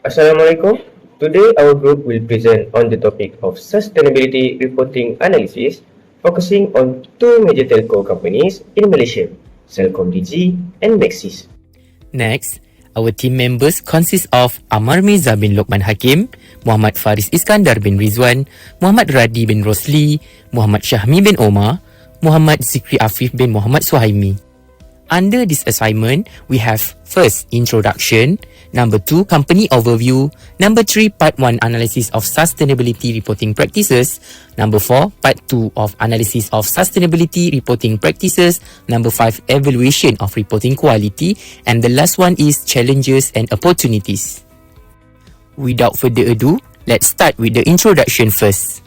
Assalamualaikum. Today our group will present on the topic of sustainability reporting analysis, focusing on two major telco companies in Malaysia, Celcomdigi and Maxis. Next, our team members consist of Amar Mirza bin Lokman Hakim, Muhammad Faris Iskandar bin Rizwan, Muhammad Radi bin Rosli, Muhammad Syahmi bin Omar, Muhammad Zikri Afif bin Muhammad Suhaimi. Under this assignment, we have first, introduction, number 2, company overview, number 3, part 1, analysis of sustainability reporting practices, number 4, part 2 of analysis of sustainability reporting practices, number 5, evaluation of reporting quality, and the last one is challenges and opportunities. Without further ado, let's start with the introduction first.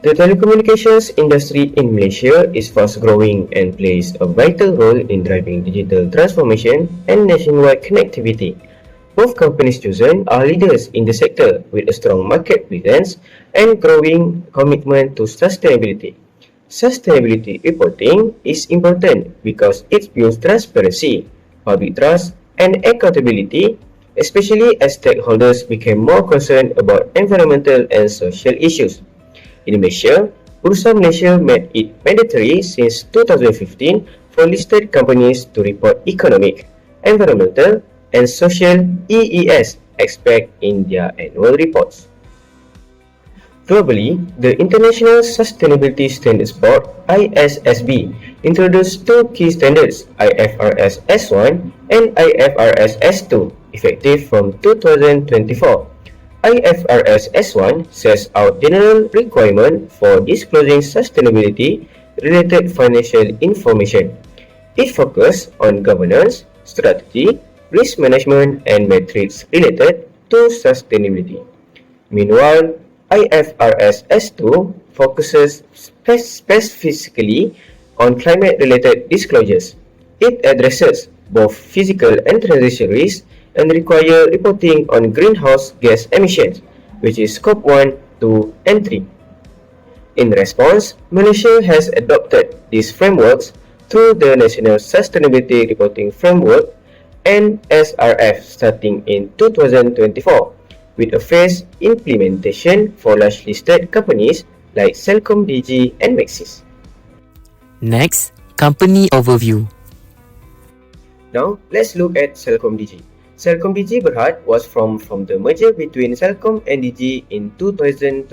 The telecommunications industry in Malaysia is fast growing and plays a vital role in driving digital transformation and nationwide connectivity. Both companies chosen are leaders in the sector with a strong market presence and growing commitment to sustainability. Sustainability reporting is important because it builds transparency, public trust, and accountability, especially as stakeholders become more concerned about environmental and social issues. In Malaysia, Bursa Malaysia made it mandatory since 2015 for listed companies to report economic, environmental, and social EES aspects in their annual reports. Globally, the International Sustainability Standards Board (ISSB) introduced two key standards, IFRS S1 and IFRS S2, effective from 2024. IFRS S1 sets out general requirement for disclosing sustainability-related financial information. It focuses on governance, strategy, risk management, and metrics related to sustainability. Meanwhile, IFRS S2 focuses specifically on climate-related disclosures. It addresses both physical and transition risks and require reporting on greenhouse gas emissions, which is Scope 1, 2, and 3. In response, Malaysia has adopted these frameworks through the National Sustainability Reporting Framework (NSRF) starting in 2024, with a phased implementation for large listed companies like Celcomdigi and Maxis. Next, company overview. Now, let's look at Celcomdigi. Celcomdigi Berhad was from the merger between Celcom and Digi in 2022,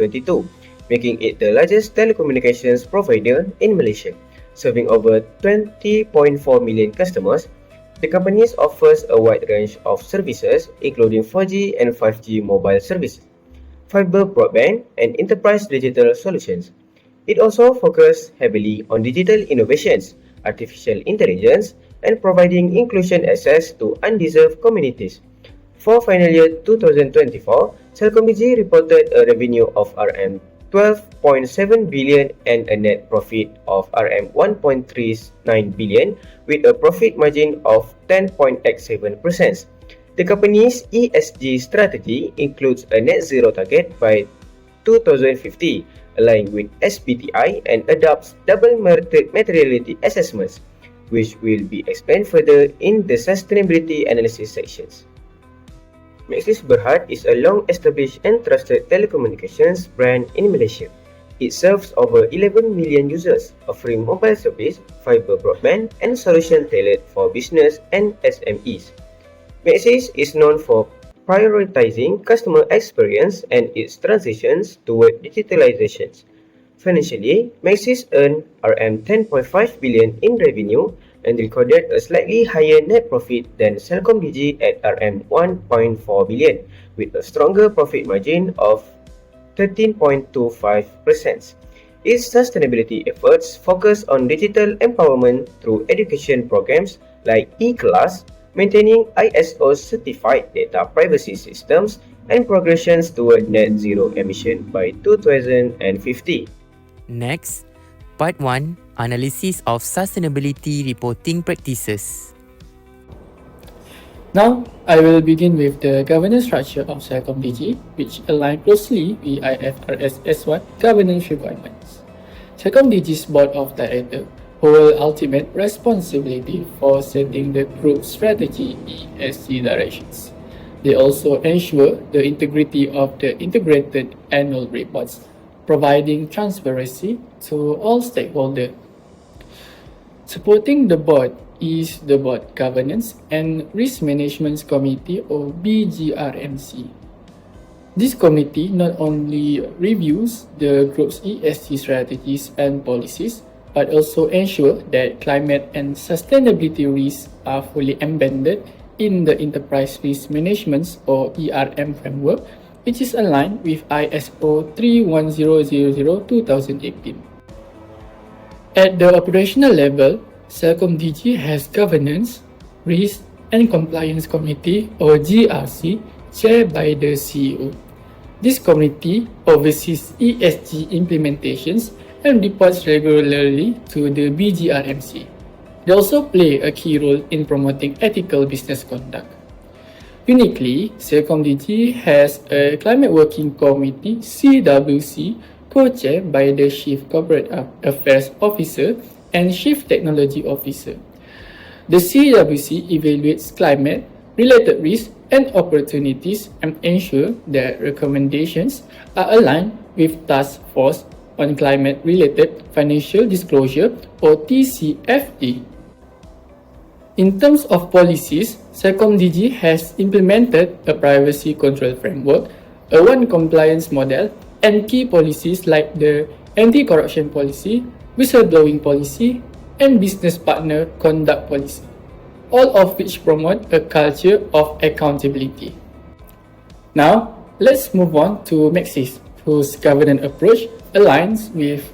making it the largest telecommunications provider in Malaysia. Serving over 20.4 million customers, the company offers a wide range of services including 4G and 5G mobile services, fiber broadband, and enterprise digital solutions. It also focuses heavily on digital innovations, artificial intelligence, and providing inclusion access to undeserved communities. For financial year 2024, Celcomdigi reported a revenue of RM 12.7 billion and a net profit of RM 1.39 billion with a profit margin of 10.87%. The company's ESG strategy includes a net zero target by 2050, aligned with SBTi, and adopts double materiality assessments, which will be explained further in the sustainability analysis sections. Maxis Berhad is a long-established and trusted telecommunications brand in Malaysia. It serves over 11 million users, offering mobile service, fiber broadband, and solutions tailored for business and SMEs. Maxis is known for prioritizing customer experience and its transitions toward digitalizations. Financially, Maxis earned RM 10.5 billion in revenue and recorded a slightly higher net profit than Celcomdigi at RM 1.4 billion, with a stronger profit margin of 13.25%. Its sustainability efforts focus on digital empowerment through education programs like e-class, maintaining ISO-certified data privacy systems, and progressions toward net zero emission by 2050. Next, part 1, analysis of sustainability reporting practices. Now, I will begin with the governance structure of Celcomdigi, which align closely with IFRS S1 governance requirements. Celcomdigi's board of directors hold ultimate responsibility for setting the group's strategy ESG directions. They also ensure the integrity of the integrated annual reports, providing transparency to all stakeholders. Supporting the board is the Board Governance and Risk Management Committee or BGRMC. This committee not only reviews the group's ESG strategies and policies, but also ensure that climate and sustainability risks are fully embedded in the Enterprise Risk Management or ERM framework, which is aligned with ISO 31000-2018. At the operational level, Celcomdigi has Governance, Risk and Compliance Committee or GRC chaired by the CEO. This committee oversees ESG implementations and reports regularly to the BGRMC. They also play a key role in promoting ethical business conduct. Uniquely, Celcomdigi has a Climate Working Committee CWC co-chaired by the Chief Corporate Affairs Officer and Chief Technology Officer. The CWC evaluates climate-related risks and opportunities and ensure that recommendations are aligned with Task Force on Climate-Related Financial Disclosure or TCFD. In terms of policies, Celcomdigi has implemented a privacy control framework, a one compliance model, and key policies like the anti-corruption policy, whistleblowing policy, and business partner conduct policy, all of which promote a culture of accountability. Now, let's move on to Maxis, whose governance approach aligns with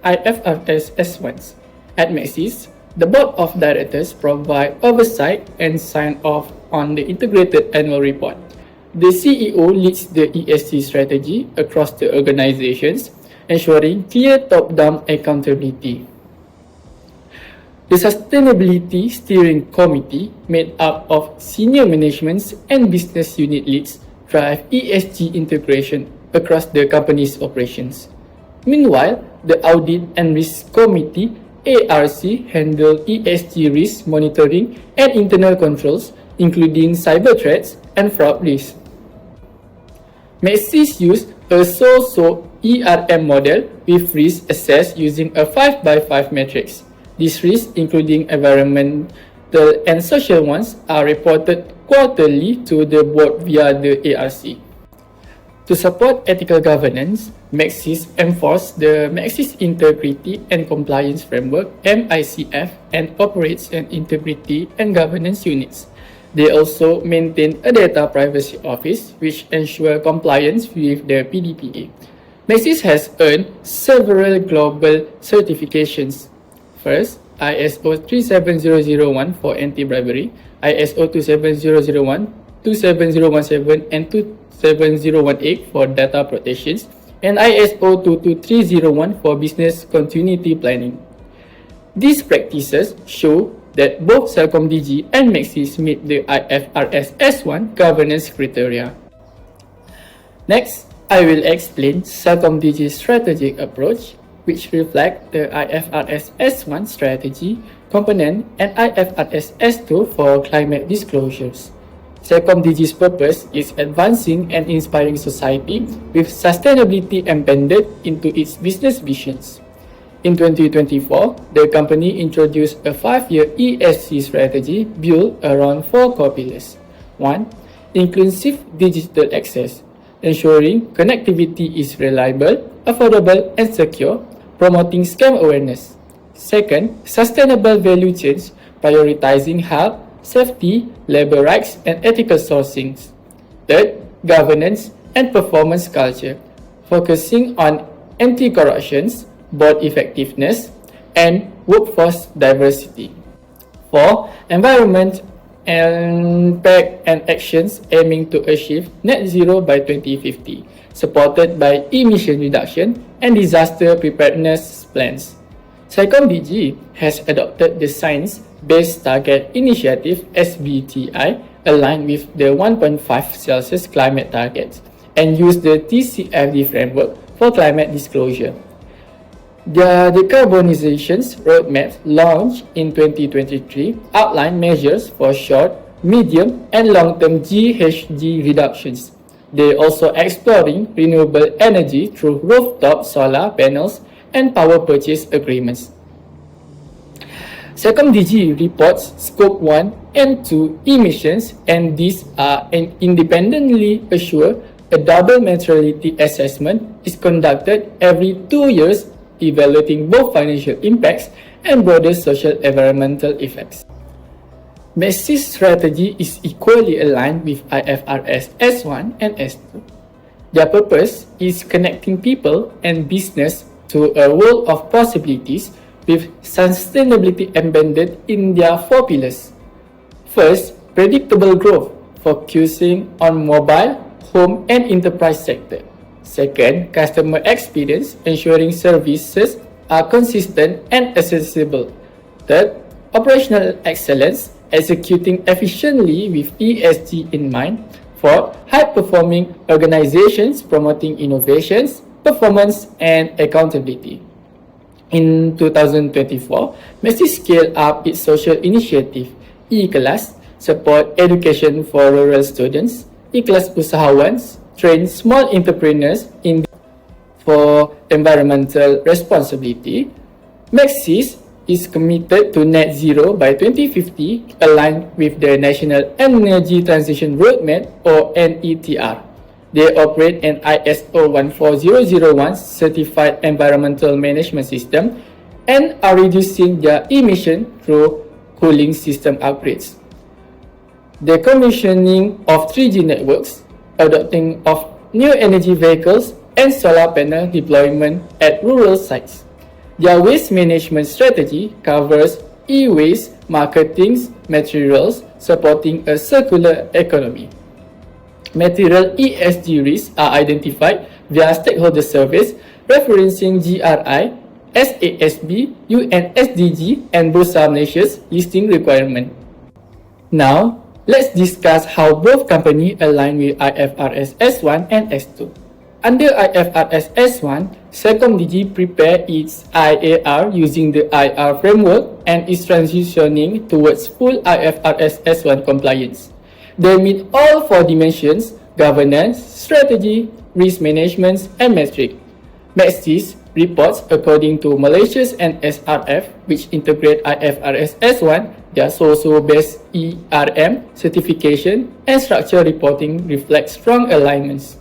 IFRS S1. At Maxis, the Board of Directors provide oversight and sign off on the integrated annual report. The CEO leads the ESG strategy across the organizations, ensuring clear top-down accountability. The Sustainability Steering Committee, made up of senior management and business unit leads, drive ESG integration across the company's operations. Meanwhile, the Audit and Risk Committee ARC handle ESG risk monitoring and internal controls, including cyber threats and fraud risks. Maxis use a so-so ERM model with risk assessed using a 5x5 matrix. These risks, including environmental and social ones, are reported quarterly to the board via the ARC. To support ethical governance, Maxis enforces the Maxis Integrity and Compliance Framework (MICF) and operates an integrity and governance units. They also maintain a data privacy office which ensures compliance with the PDPA. Maxis has earned several global certifications. First, ISO 37001 for anti-bribery, ISO 27001, 27017 and 27018 for data protections, and ISO 22301 for business continuity planning. These practices show that both Celcomdigi and Maxis meet the IFRS S1 governance criteria. Next, I will explain Celcomdigi's strategic approach, which reflect the IFRS S1 strategy component and IFRS S2 for climate disclosures. Celcomdigi's purpose is advancing and inspiring society with sustainability embedded into its business visions. In 2024, the company introduced a 5-year ESG strategy built around 4 core pillars. 1. Inclusive digital access, ensuring connectivity is reliable, affordable, and secure, promoting scam awareness. 2. Sustainable value chains, prioritizing health, safety, labor rights, and ethical sourcing. 3. Governance and performance culture, focusing on anti-corruption, board effectiveness, and workforce diversity. 4. Environment impact and actions aiming to achieve net zero by 2050, supported by emission reduction and disaster preparedness plans. Celcomdigi has adopted the Science-Based Target Initiative (SBTI) aligned with the 1.5 Celsius climate targets and used the TCFD framework for climate disclosure. The decarbonization roadmap launched in 2023 outlined measures for short, medium, and long-term GHG reductions. They also exploring renewable energy through rooftop solar panels and power purchase agreements. Celcomdigi reports Scope 1 and 2 emissions, and these are independently assured. A double materiality assessment is conducted every 2 years, evaluating both financial impacts and broader social environmental effects. Maxis' strategy is equally aligned with IFRS S1 and S2. Their purpose is connecting people and business to a world of possibilities with sustainability embedded in their 4 pillars. First, predictable growth, focusing on mobile, home and enterprise sector. Second, customer experience, ensuring services are consistent and accessible. Third, operational excellence, executing efficiently with ESG in mind. Fourth, high-performing organizations promoting innovations, performance and accountability. In 2024, Maxis scaled up its social initiative, E-Kelas, support education for rural students. E-Kelas Usahawans train small entrepreneurs for environmental responsibility. Maxis is committed to net zero by 2050, aligned with the National Energy Transition Roadmap or NETR. They operate an ISO 14001 certified environmental management system and are reducing their emission through cooling system upgrades. The commissioning of 3G networks, adopting of new energy vehicles, and solar panel deployment at rural sites. Their waste management strategy covers e-waste, marketing, materials, supporting a circular economy. Material ESG risks are identified via stakeholder surveys referencing GRI, SASB, UN SDG, and Bursa Malaysia's listing requirement. Now, let's discuss how both companies align with IFRS S1 and S2. Under IFRS S1, Celcomdigi prepared its IAR using the IR framework and is transitioning towards full IFRS S1 compliance. They meet all 4 dimensions: governance, strategy, risk management, and metric. Maxis reports according to Malaysia's NSRF, which integrate IFRS S1, their SOSO-based ERM certification and structure reporting reflect strong alignments.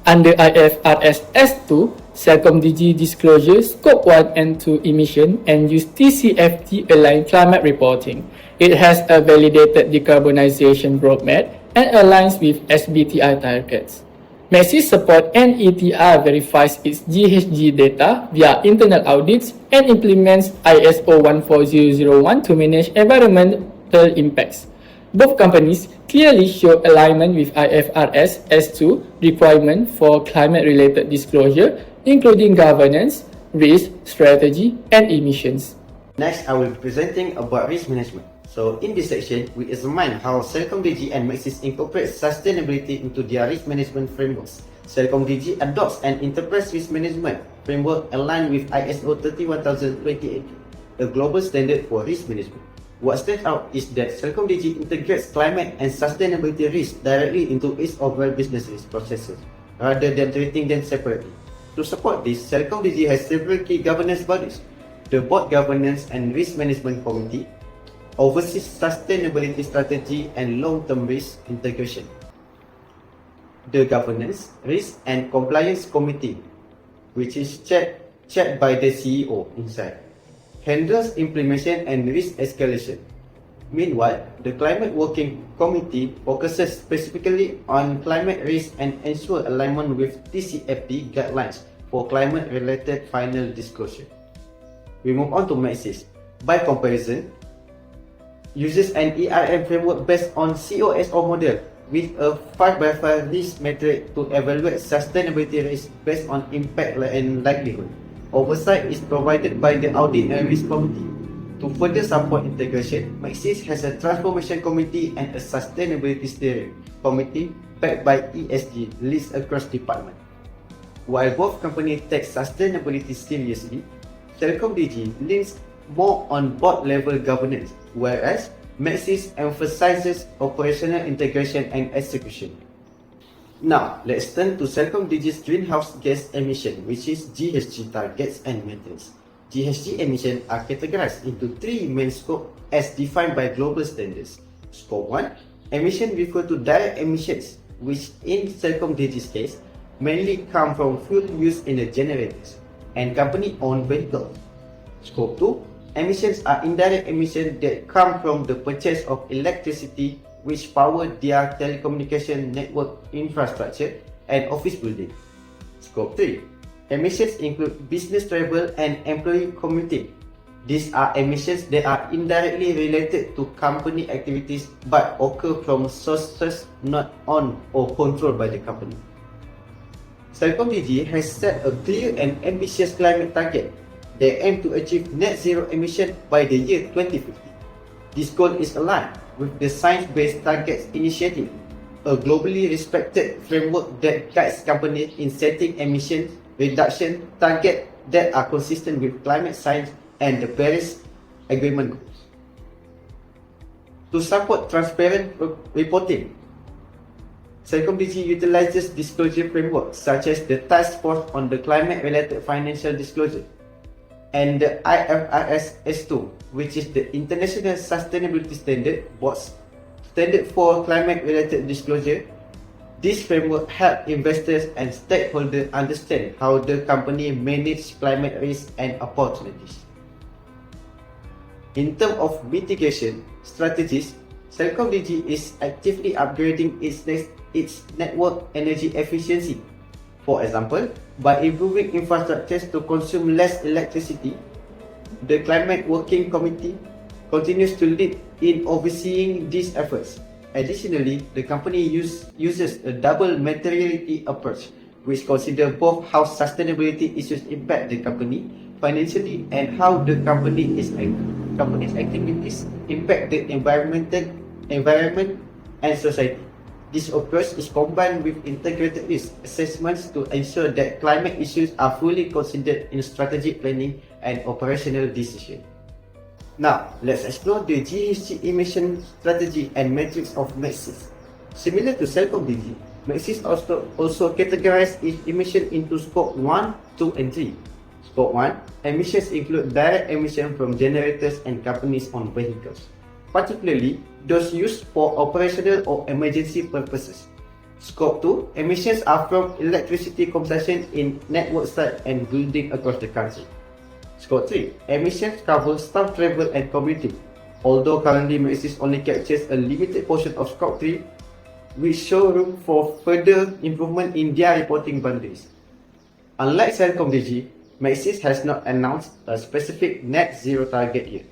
Under IFRS S2, Celcomdigi disclosure Scope 1 and 2 emission and use TCFD-aligned climate reporting. It has a validated decarbonization roadmap and aligns with SBTi targets. Maxis support NETR verifies its GHG data via internal audits and implements ISO 14001 to manage environmental impacts. Both companies clearly show alignment with IFRS S2 requirement for climate-related disclosure, including governance, risk, strategy, and emissions. Next, I will be presenting about risk management. So, in this section, we examine how Celcomdigi and Maxis incorporate sustainability into their risk management frameworks. Celcomdigi adopts an enterprise risk management framework aligned with ISO 31028, a global standard for risk management. What stands out is that Celcomdigi integrates climate and sustainability risks directly into its overall business risk processes, rather than treating them separately. To support this, Celcomdigi has several key governance bodies. The Board Governance and Risk Management Committee oversees sustainability strategy and long-term risk integration. The Governance, Risk and Compliance Committee, which is chaired by the CEO inside, handles implementation and risk escalation. Meanwhile, the Climate Working Committee focuses specifically on climate risk and ensure alignment with TCFD guidelines for climate-related final disclosure. We move on to Maxis. By comparison, uses an ERM framework based on COSO model with a 5x5 risk metric to evaluate sustainability risk based on impact and likelihood. Oversight is provided by the Audit and Risk Committee. To further support integration, Maxis has a Transformation Committee and a Sustainability Steering Committee backed by ESG leads across departments. While both companies take sustainability seriously, Celcomdigi leans more on board-level governance, whereas Maxis emphasizes operational integration and execution. Now, let's turn to Celcomdigi's greenhouse gas emission, which is GHG targets and metrics. GHG emissions are categorized into three main scopes as defined by global standards. Scope 1, emission refer to direct emissions, which in Celcomdigi's case, mainly come from fuel used in the generators and company-owned vehicles. Scope 2, emissions are indirect emissions that come from the purchase of electricity which power their telecommunication network infrastructure and office building. Scope 3, emissions include business travel and employee commuting. These are emissions that are indirectly related to company activities but occur from sources not owned or controlled by the company. Celcomdigi has set a clear and ambitious climate target. They aim to achieve net zero emission by the year 2050. This goal is aligned with the Science Based Targets Initiative, a globally respected framework that guides companies in setting emission reduction targets that are consistent with climate science and the Paris Agreement goals. To support transparent reporting, Celcomdigi utilizes disclosure frameworks such as the Task Force on the Climate-Related Financial Disclosure and the FAR661, which is the International Sustainability Standard for climate-related disclosure. This framework helps investors and stakeholders understand how the company manages climate risks and opportunities. In terms of mitigation strategies, Celcomdigi is actively upgrading its network energy efficiency. For example, by improving infrastructures to consume less electricity, the Climate Working Committee continues to lead in overseeing these efforts. Additionally, the company uses a double materiality approach, which considers both how sustainability issues impact the company financially and how the company's activities impact the environment and society. This approach is combined with integrated risk assessments to ensure that climate issues are fully considered in strategic planning and operational decisions. Now, let's explore the GHG emission strategy and metrics of Maxis. Similar to Celcomdigi, Maxis also categorizes its emission into Scope 1, 2, and 3. Scope 1, emissions include direct emissions from generators and companies-owned vehicles, particularly those used for operational or emergency purposes. Scope 2, emissions are from electricity consumption in network sites and buildings across the country. Scope 3, emissions cover staff travel and commuting. Although currently Maxis only captures a limited portion of Scope 3, we show room for further improvement in their reporting boundaries. Unlike Celcomdigi, Maxis has not announced a specific net zero target yet.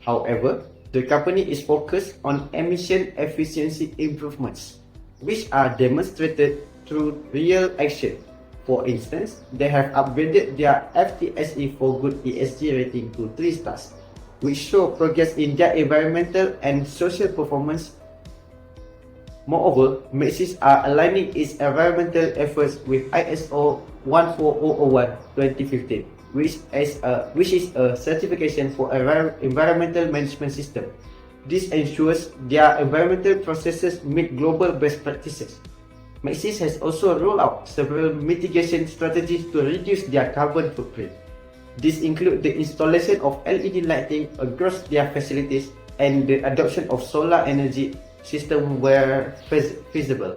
However, the company is focused on emission efficiency improvements, which are demonstrated through real action. For instance, they have upgraded their FTSE for Good ESG rating to 3 stars, which show progress in their environmental and social performance. Moreover, Maxis are aligning its environmental efforts with ISO 14001:2015, which is a certification for environmental management system. This ensures their environmental processes meet global best practices. Maxis has also rolled out several mitigation strategies to reduce their carbon footprint. These include the installation of LED lighting across their facilities and the adoption of solar energy system where feasible.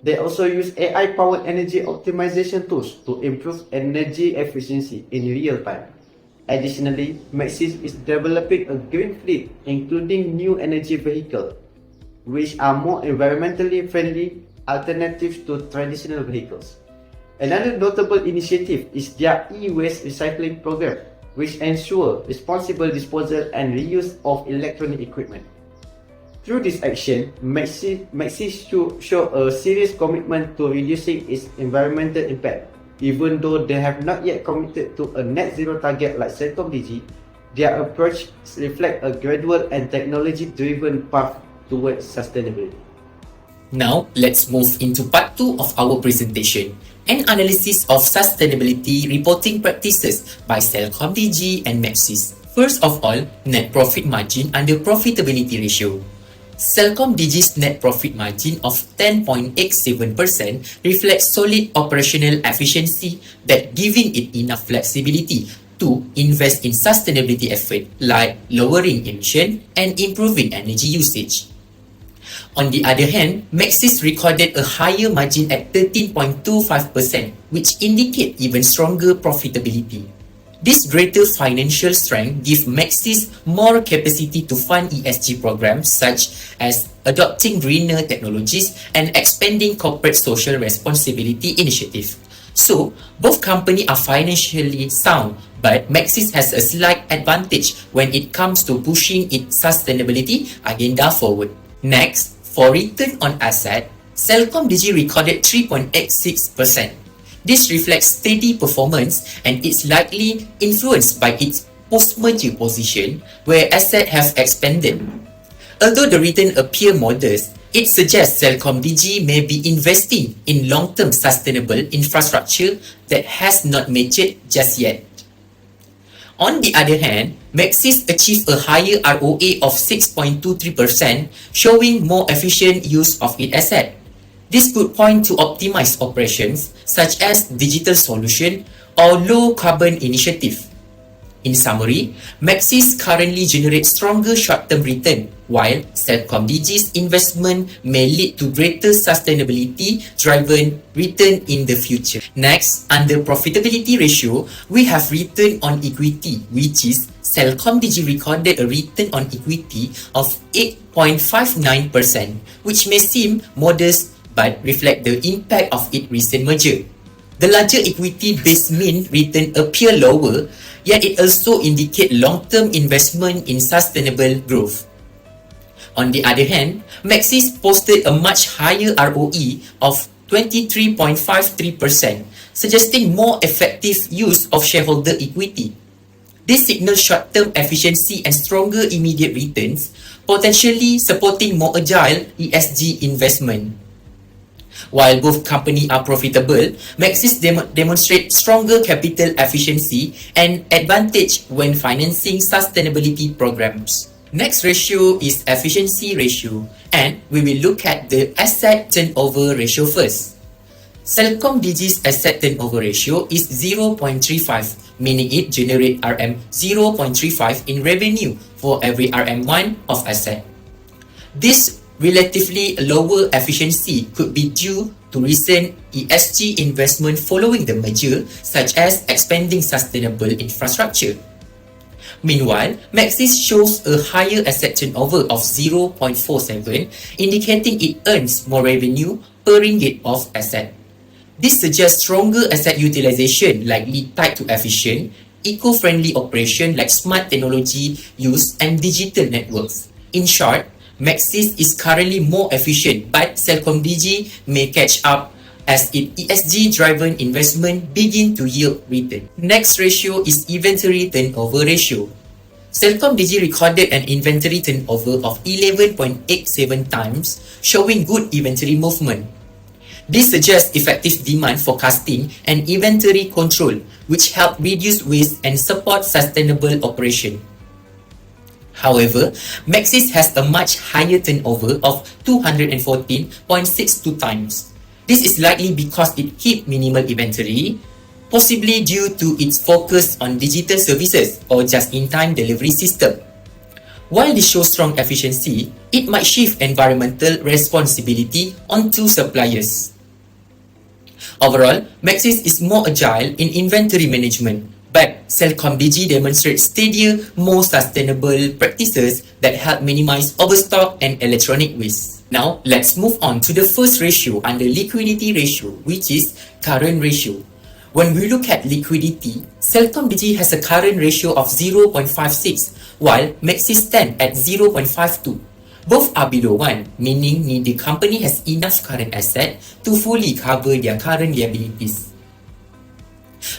They also use AI-powered energy optimization tools to improve energy efficiency in real time. Additionally, Maxis is developing a green fleet, including new energy vehicles, which are more environmentally friendly alternatives to traditional vehicles. Another notable initiative is their e-waste recycling program, which ensures responsible disposal and reuse of electronic equipment. Through this action, Maxis show a serious commitment to reducing its environmental impact. Even though they have not yet committed to a net zero target like Celcomdigi, their approach reflects a gradual and technology-driven path towards sustainability. Now, let's move into part 2 of our presentation, an analysis of sustainability reporting practices by Celcomdigi and Maxis. First of all, net profit margin under profitability ratio. Celcomdigi's net profit margin of 10.87% reflects solid operational efficiency that giving it enough flexibility to invest in sustainability effort like lowering emission and improving energy usage. On the other hand, Maxis recorded a higher margin at 13.25%, which indicate even stronger profitability. This greater financial strength gives Maxis more capacity to fund ESG programs such as adopting greener technologies and expanding corporate social responsibility initiatives. So, both companies are financially sound, but Maxis has a slight advantage when it comes to pushing its sustainability agenda forward. Next, for return on asset, Celcomdigi recorded 3.86%. This reflects steady performance and is likely influenced by its post-merger position where assets have expanded. Although the return appear modest, it suggests Celcomdigi may be investing in long-term sustainable infrastructure that has not matured just yet. On the other hand, Maxis achieved a higher ROA of 6.23%, showing more efficient use of its asset. This could point to optimized operations such as digital solution or low carbon initiative. In summary, Maxis currently generates stronger short-term return, while Celcomdigi's investment may lead to greater sustainability-driven return in the future. Next, under profitability ratio, we have return on equity, which is Celcomdigi recorded a return on equity of 8.59%, which may seem modest but reflect the impact of its recent merger. The larger equity-based mean return appear lower, yet it also indicate long-term investment in sustainable growth. On the other hand, Maxis posted a much higher ROE of 23.53%, suggesting more effective use of shareholder equity. This signals short-term efficiency and stronger immediate returns, potentially supporting more agile ESG investment. While both companies are profitable, Maxis demonstrates stronger capital efficiency and advantage when financing sustainability programs. Next ratio is efficiency ratio, and we will look at the asset turnover ratio first. Celcomdigi's asset turnover ratio is 0.35, meaning it generates RM0.35 in revenue for every RM1 of asset. This relatively lower efficiency could be due to recent ESG investment following the merger, such as expanding sustainable infrastructure. Meanwhile, Maxis shows a higher asset turnover of 0.47, indicating it earns more revenue per ringgit of asset. This suggests stronger asset utilization likely tied to efficient, eco-friendly operation like smart technology use and digital networks. In short, Maxis is currently more efficient, but Celcomdigi may catch up as its ESG-driven investment begin to yield return. Next ratio is inventory turnover ratio. Celcomdigi recorded an inventory turnover of 11.87 times, showing good inventory movement. This suggests effective demand forecasting and inventory control, which help reduce waste and support sustainable operation. However, Maxis has a much higher turnover of 214.62 times. This is likely because it keeps minimal inventory, possibly due to its focus on digital services or just-in-time delivery system. While this shows strong efficiency, it might shift environmental responsibility onto suppliers. Overall, Maxis is more agile in inventory management, but Celcomdigi demonstrates steadier, more sustainable practices that help minimize overstock and electronic waste. Now, let's move on to the first ratio under liquidity ratio, which is current ratio. When we look at liquidity, Celcomdigi has a current ratio of 0.56, while Maxis stands at 0.52. Both are below 1, meaning neither company has enough current asset to fully cover their current liabilities.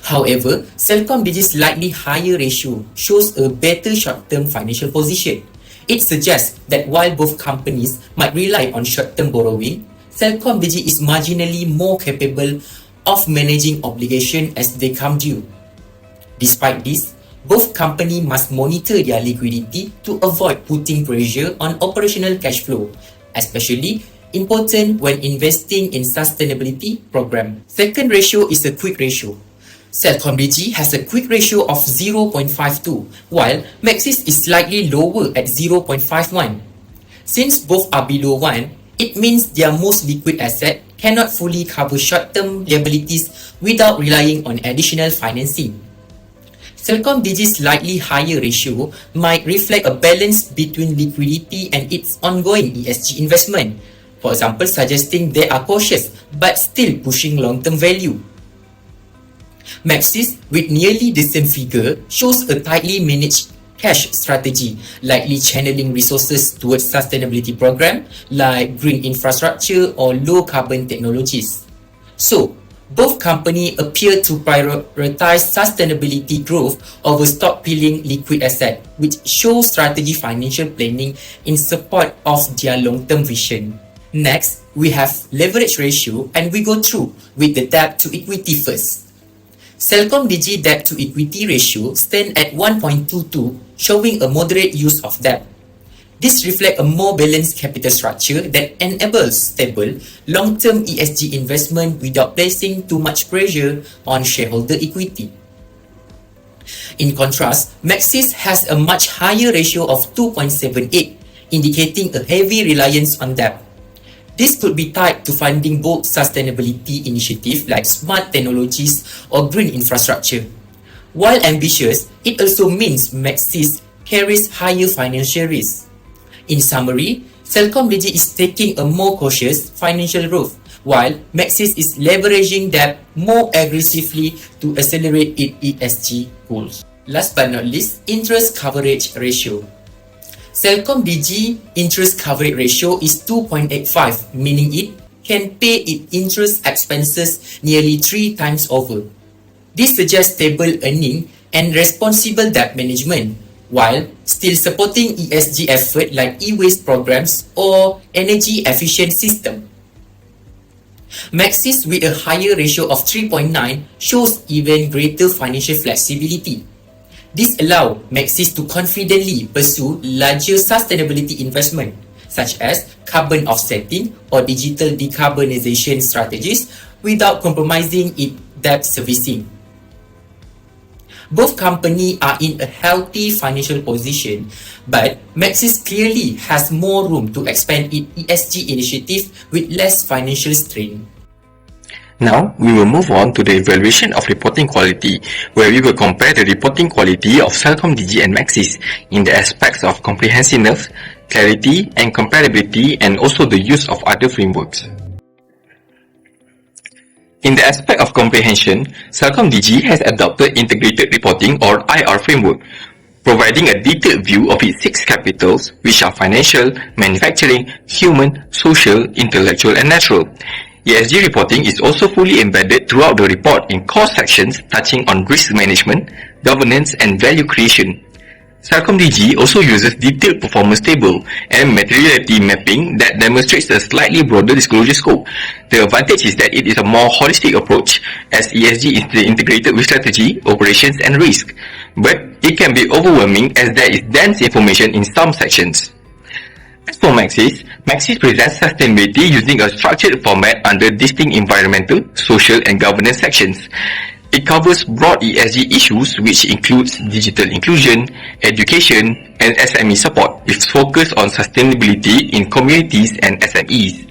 However, Celcomdigi's slightly higher ratio shows a better short-term financial position. It suggests that while both companies might rely on short-term borrowing, Celcomdigi is marginally more capable of managing obligation as they come due. Despite this, both companies must monitor their liquidity to avoid putting pressure on operational cash flow, especially important when investing in sustainability program. Second ratio is a quick ratio. Celcomdigi has a quick ratio of 0.52, while Maxis is slightly lower at 0.51. Since both are below 1, it means their most liquid asset cannot fully cover short-term liabilities without relying on additional financing. Celcomdigi's slightly higher ratio might reflect a balance between liquidity and its ongoing ESG investment, for example suggesting they are cautious but still pushing long-term value. Maxis, with nearly the same figure, shows a tightly managed cash strategy, likely channeling resources towards sustainability program like green infrastructure or low carbon technologies. So, both companies appear to prioritize sustainability growth over stockpiling liquid asset, which shows strategy financial planning in support of their long-term vision. Next, we have leverage ratio, and we go through with the debt to equity first. Celcomdigi debt to equity ratio stand at 1.22, showing a moderate use of debt. This reflects a more balanced capital structure that enables stable, long-term ESG investment without placing too much pressure on shareholder equity. In contrast, Maxis has a much higher ratio of 2.78, indicating a heavy reliance on debt. This could be tied to funding both sustainability initiatives like smart technologies or green infrastructure. While ambitious, it also means Maxis carries higher financial risk. In summary, Celcomdigi is taking a more cautious financial route, while Maxis is leveraging debt more aggressively to accelerate its ESG goals. Last but not least, interest coverage ratio. Celcomdigi interest coverage ratio is 2.85, meaning it can pay its interest expenses nearly 3 times over. This suggests stable earning and responsible debt management, while still supporting ESG efforts like e-waste programs or energy efficient system. Maxis with a higher ratio of 3.9 shows even greater financial flexibility. This allows Maxis to confidently pursue larger sustainability investment, such as carbon offsetting or digital decarbonization strategies, without compromising its debt servicing. Both companies are in a healthy financial position, but Maxis clearly has more room to expand its ESG initiative with less financial strain. Now, we will move on to the evaluation of reporting quality, where we will compare the reporting quality of Celcomdigi and Maxis in the aspects of comprehensiveness, clarity, and comparability, and also the use of other frameworks. In the aspect of comprehension, Celcomdigi has adopted Integrated Reporting or IR framework, providing a detailed view of its 6 capitals, which are financial, manufacturing, human, social, intellectual, and natural. ESG reporting is also fully embedded throughout the report in core sections touching on risk management, governance, and value creation. Celcomdigi also uses detailed performance table and materiality mapping that demonstrates a slightly broader disclosure scope. The advantage is that it is a more holistic approach, as ESG is integrated with strategy, operations, and risk. But it can be overwhelming as there is dense information in some sections. As for Maxis, Maxis presents sustainability using a structured format under distinct environmental, social, and governance sections. It covers broad ESG issues which includes digital inclusion, education, and SME support with focus on sustainability in communities and SMEs.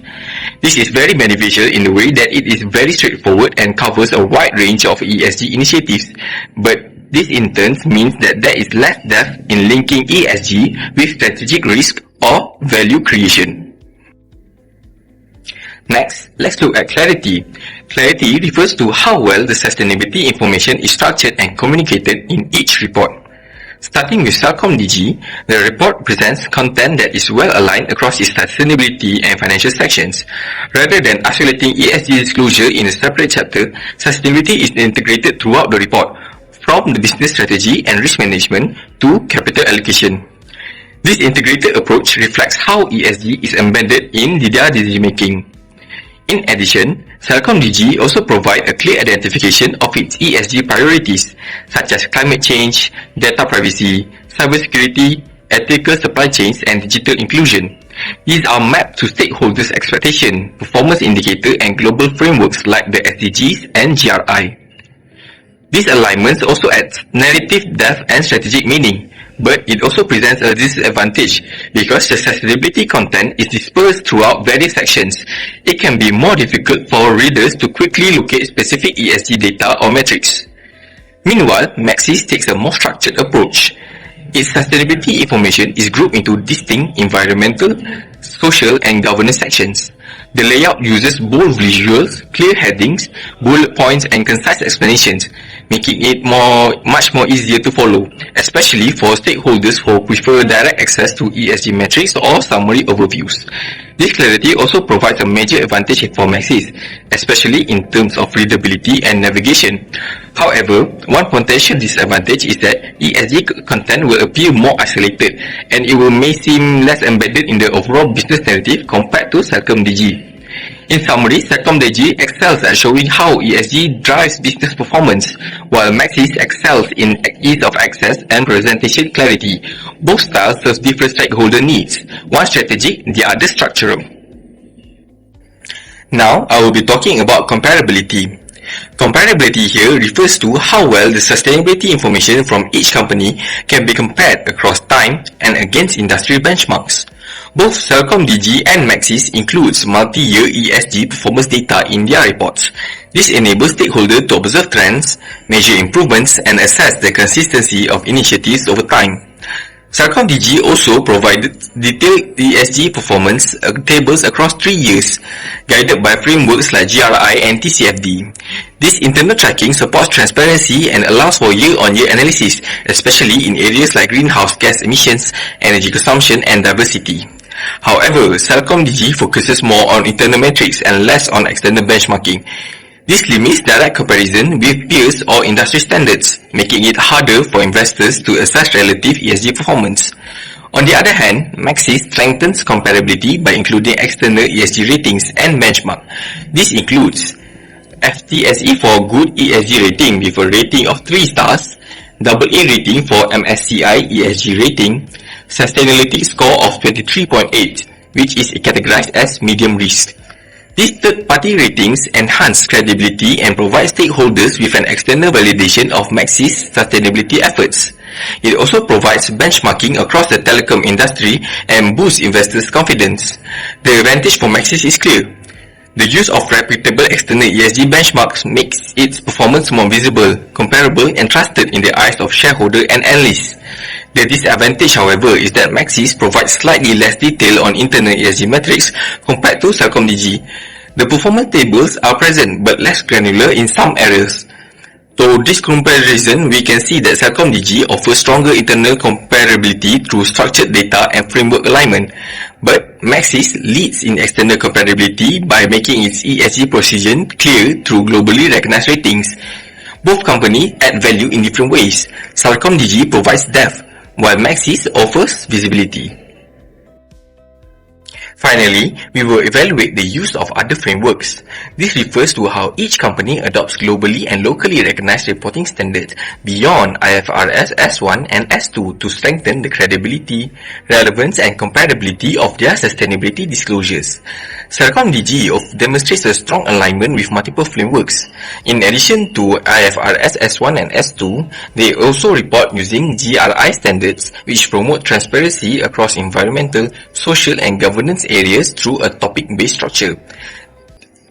This is very beneficial in the way that it is very straightforward and covers a wide range of ESG initiatives, but this in turn means that there is less depth in linking ESG with strategic risk or value creation. Next, let's look at clarity. Clarity refers to how well the sustainability information is structured and communicated in each report. Starting with Celcomdigi, the report presents content that is well aligned across its sustainability and financial sections. Rather than isolating ESG disclosure in a separate chapter, sustainability is integrated throughout the report, from the business strategy and risk management to capital allocation. This integrated approach reflects how ESG is embedded in their decision-making. In addition, Celcomdigi also provide a clear identification of its ESG priorities, such as climate change, data privacy, cybersecurity, ethical supply chains, and digital inclusion. These are mapped to stakeholders' expectation, performance indicator, and global frameworks like the SDGs and GRI. These alignments also add narrative depth and strategic meaning, but it also presents a disadvantage because the sustainability content is dispersed throughout various sections. It can be more difficult for readers to quickly locate specific ESG data or metrics. Meanwhile, Maxis takes a more structured approach. Its sustainability information is grouped into distinct environmental, social, and governance sections. The layout uses bold visuals, clear headings, bullet points, and concise explanations, making it much more easier to follow, especially for stakeholders who prefer direct access to ESG metrics or summary overviews. This clarity also provides a major advantage for Maxis, especially in terms of readability and navigation. However, one potential disadvantage is that ESG content will appear more isolated, and it may seem less embedded in the overall business narrative compared to Celcomdigi. In summary, Celcomdigi excels at showing how ESG drives business performance, while Maxis excels in ease of access and presentation clarity. Both styles serve different stakeholder needs, one strategic, the other structural. Now, I will be talking about comparability. Comparability here refers to how well the sustainability information from each company can be compared across time and against industry benchmarks. Both Celcomdigi and Maxis includes multi-year ESG performance data in their reports. This enables stakeholders to observe trends, measure improvements, and assess the consistency of initiatives over time. Celcomdigi also provided detailed ESG performance tables across 3 years, guided by frameworks like GRI and TCFD. This internal tracking supports transparency and allows for year-on-year analysis, especially in areas like greenhouse gas emissions, energy consumption, and diversity. However, Celcomdigi focuses more on internal metrics and less on external benchmarking. This limits direct comparison with peers or industry standards, making it harder for investors to assess relative ESG performance. On the other hand, Maxis strengthens comparability by including external ESG ratings and benchmark. This includes FTSE for good ESG rating with a rating of 3 stars, AA rating for MSCI ESG rating, Sustainalytics score of 23.8, which is categorized as medium risk. These third-party ratings enhance credibility and provide stakeholders with an external validation of Maxis' sustainability efforts. It also provides benchmarking across the telecom industry and boosts investors' confidence. The advantage for Maxis is clear. The use of reputable external ESG benchmarks makes its performance more visible, comparable, and trusted in the eyes of shareholders and analysts. The disadvantage, however, is that Maxis provides slightly less detail on internal ESG metrics compared to Celcomdigi. The performance tables are present but less granular in some areas. Through this comparison, we can see that Celcomdigi offers stronger internal comparability through structured data and framework alignment, but Maxis leads in external comparability by making its ESG precision clear through globally recognized ratings. Both companies add value in different ways. Celcomdigi provides depth, while Maxis offers visibility. Finally, we will evaluate the use of other frameworks. This refers to how each company adopts globally and locally recognized reporting standards beyond IFRS S1 and S2 to strengthen the credibility, relevance, and comparability of their sustainability disclosures. Celcomdigi demonstrates a strong alignment with multiple frameworks. In addition to IFRS S1 and S2, they also report using GRI standards, which promote transparency across environmental, social, and governance areas through a topic-based structure.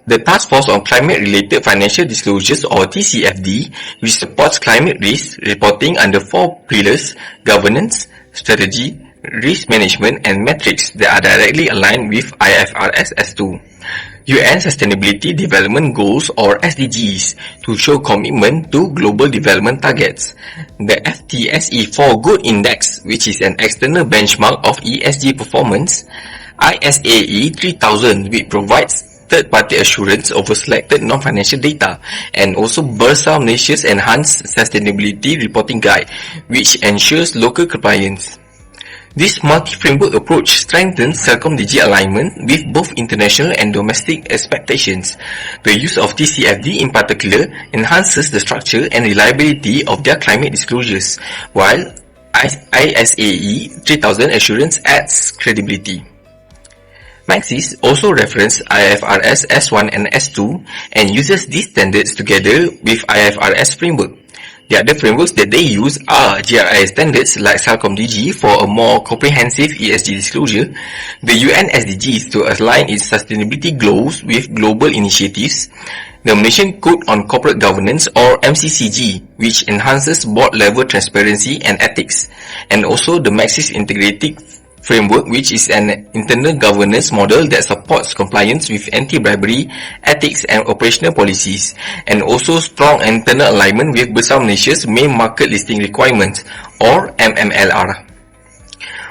The Task Force on Climate-Related Financial Disclosures, or TCFD, which supports climate risk reporting under 4 pillars: governance, strategy, risk management, and metrics that are directly aligned with IFRS S2. UN Sustainability Development Goals, or SDGs, to show commitment to global development targets. The FTSE for Good Index, which is an external benchmark of ESG performance. ISAE 3000, which provides third-party assurance over selected non-financial data, and also Bursa Malaysia's Enhanced Sustainability Reporting Guide, which ensures local compliance. This multi-framework approach strengthens Celcomdigi alignment with both international and domestic expectations. The use of TCFD in particular enhances the structure and reliability of their climate disclosures, while ISAE 3000 assurance adds credibility. Maxis also references IFRS S1 and S2 and uses these standards together with IFRS framework. The other frameworks that they use are GRI standards like Celcomdigi for a more comprehensive ESG disclosure, the UN SDGs to align its sustainability goals with global initiatives, the Malaysian Code on Corporate Governance or MCCG, which enhances board-level transparency and ethics, and also the Maxis Integrated Framework, which is an internal governance model that supports compliance with anti-bribery, ethics and operational policies, and also strong internal alignment with Bursa Malaysia's main market listing requirements, or MMLR.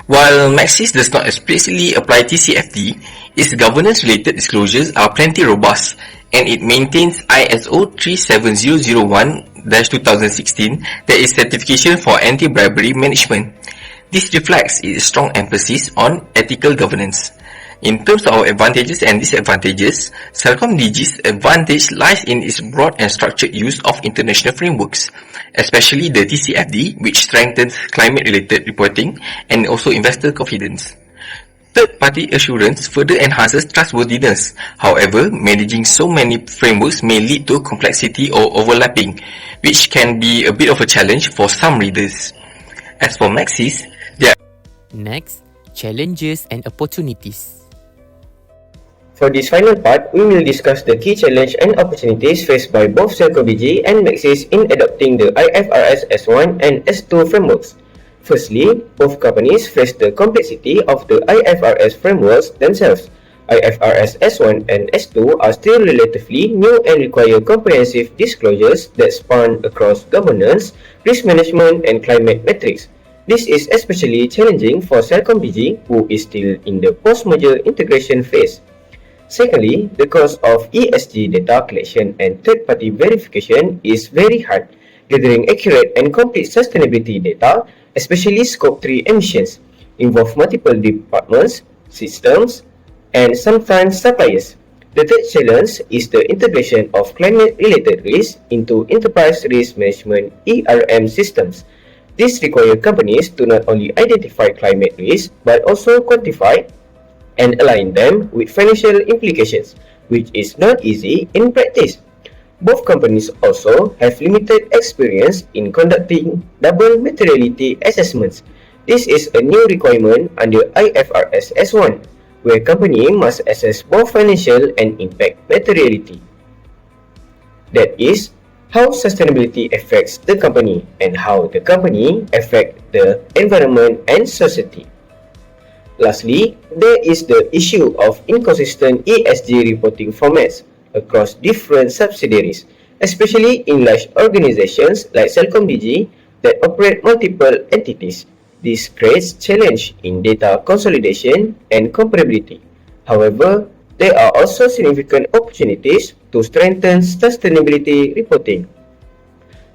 While Maxis does not explicitly apply TCFD, its governance-related disclosures are plenty robust, and it maintains ISO 37001-2016 that is certification for anti-bribery management. This reflects its strong emphasis on ethical governance. In terms of advantages and disadvantages, Celcomdigi's advantage lies in its broad and structured use of international frameworks, especially the TCFD, which strengthens climate-related reporting and also investor confidence. Third-party assurance further enhances trustworthiness. However, managing so many frameworks may lead to complexity or overlapping, which can be a bit of a challenge for some readers. As for Maxis, Next, challenges and opportunities. For this final part, we will discuss the key challenge and opportunities faced by both Celcomdigi and Maxis in adopting the IFRS S1 and S2 frameworks. Firstly, both companies face the complexity of the IFRS frameworks themselves. IFRS S1 and S2 are still relatively new and require comprehensive disclosures that span across governance, risk management, and climate metrics. This is especially challenging for Celcomdigi, who is still in the post-merger integration phase. Secondly, the cost of ESG data collection and third-party verification is very hard. Gathering accurate and complete sustainability data, especially Scope 3 emissions, involve multiple departments, systems, and sometimes suppliers. The third challenge is the integration of climate-related risks into enterprise risk management ERM systems. This requires companies to not only identify climate risks but also quantify and align them with financial implications, which is not easy in practice. Both companies also have limited experience in conducting double materiality assessments. This is a new requirement under IFRS S1, where company must assess both financial and impact materiality. That is, how sustainability affects the company and how the company affects the environment and society. Lastly, there is the issue of inconsistent ESG reporting formats across different subsidiaries, especially in large organizations like Celcomdigi that operate multiple entities. This creates challenge in data consolidation and comparability. However, there are also significant opportunities to strengthen sustainability reporting.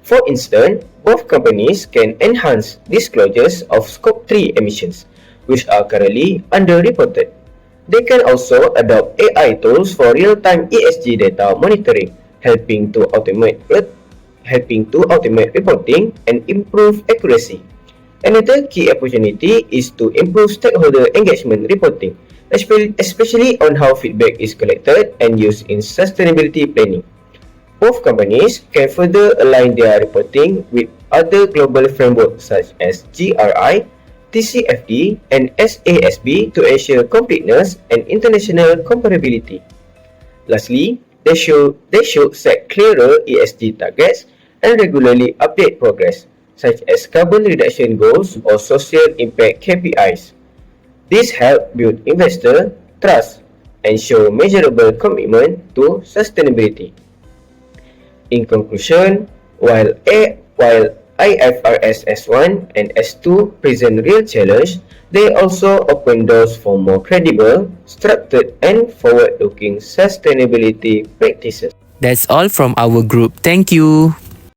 For instance, both companies can enhance disclosures of Scope 3 emissions, which are currently underreported. They can also adopt AI tools for real-time ESG data monitoring, helping to automate reporting and improve accuracy. Another key opportunity is to improve stakeholder engagement reporting, especially on how feedback is collected and used in sustainability planning. Both companies can further align their reporting with other global frameworks such as GRI, TCFD, and SASB to ensure completeness and international comparability. Lastly, they should set clearer ESG targets and regularly update progress, such as carbon reduction goals or social impact KPIs. This helps build investor trust and show measurable commitment to sustainability. In conclusion, while IFRS S1 and S2 present real challenge, they also open doors for more credible, structured, and forward-looking sustainability practices. That's all from our group. Thank you.